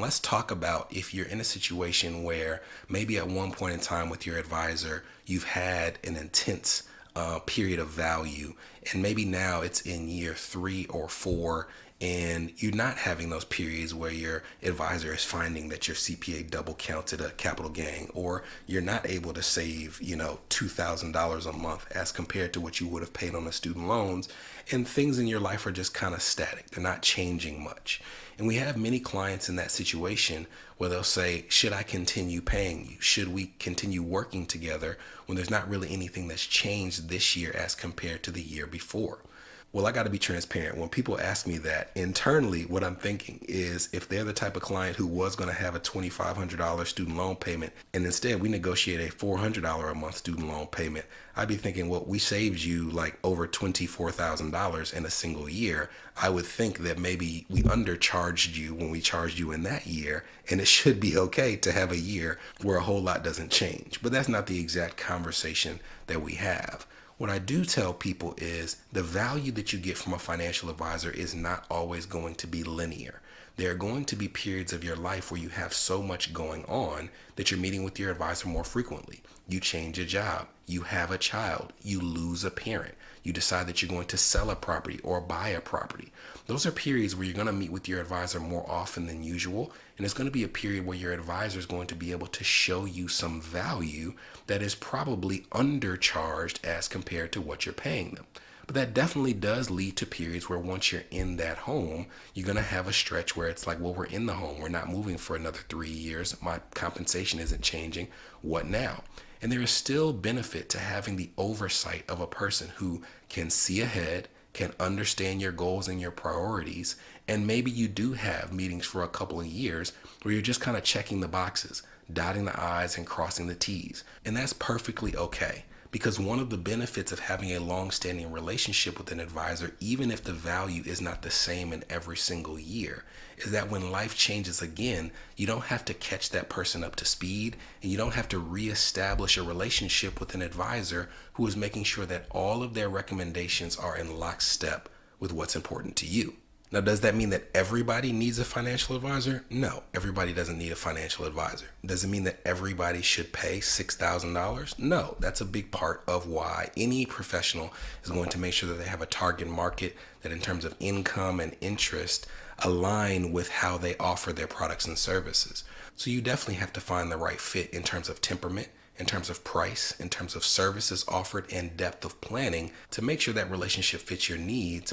Let's talk about if you're in a situation where maybe at one point in time with your advisor, you've had an intense period of value, and maybe now it's in year 3 or 4, and you're not having those periods where your advisor is finding that your CPA double counted a capital gain, or you're not able to save, $2,000 a month as compared to what you would have paid on the student loans, and things in your life are just kind of static. They're not changing much. And we have many clients in that situation where they'll say, should I continue paying you? Should we continue working together when there's not really anything that's changed this year as compared to the year before? Well, I got to be transparent. When people ask me that, internally, what I'm thinking is if they're the type of client who was going to have a $2,500 student loan payment, and instead we negotiate a $400 a month student loan payment, I'd be thinking, well, we saved you like over $24,000 in a single year. I would think that maybe we undercharged you when we charged you in that year, and it should be okay to have a year where a whole lot doesn't change. But that's not the exact conversation that we have. What I do tell people is the value that you get from a financial advisor is not always going to be linear. There are going to be periods of your life where you have so much going on that you're meeting with your advisor more frequently. You change a job, you have a child, you lose a parent, you decide that you're going to sell a property or buy a property. Those are periods where you're going to meet with your advisor more often than usual, and it's going to be a period where your advisor is going to be able to show you some value that is probably undercharged as compared to what you're paying them. But that definitely does lead to periods where once you're in that home, you're going to have a stretch where it's like, well, we're in the home. We're not moving for another 3 years. My compensation isn't changing. What now? And there is still benefit to having the oversight of a person who can see ahead, can understand your goals and your priorities. And maybe you do have meetings for a couple of years where you're just kind of checking the boxes, dotting the I's and crossing the T's. And that's perfectly okay. Because one of the benefits of having a long-standing relationship with an advisor, even if the value is not the same in every single year, is that when life changes again, you don't have to catch that person up to speed, and you don't have to reestablish a relationship with an advisor who is making sure that all of their recommendations are in lockstep with what's important to you. Now, does that mean that everybody needs a financial advisor? No, everybody doesn't need a financial advisor. Does it mean that everybody should pay $6,000? No, that's a big part of why any professional is going to make sure that they have a target market that in terms of income and interest align with how they offer their products and services. So you definitely have to find the right fit in terms of temperament, in terms of price, in terms of services offered, and depth of planning to make sure that relationship fits your needs.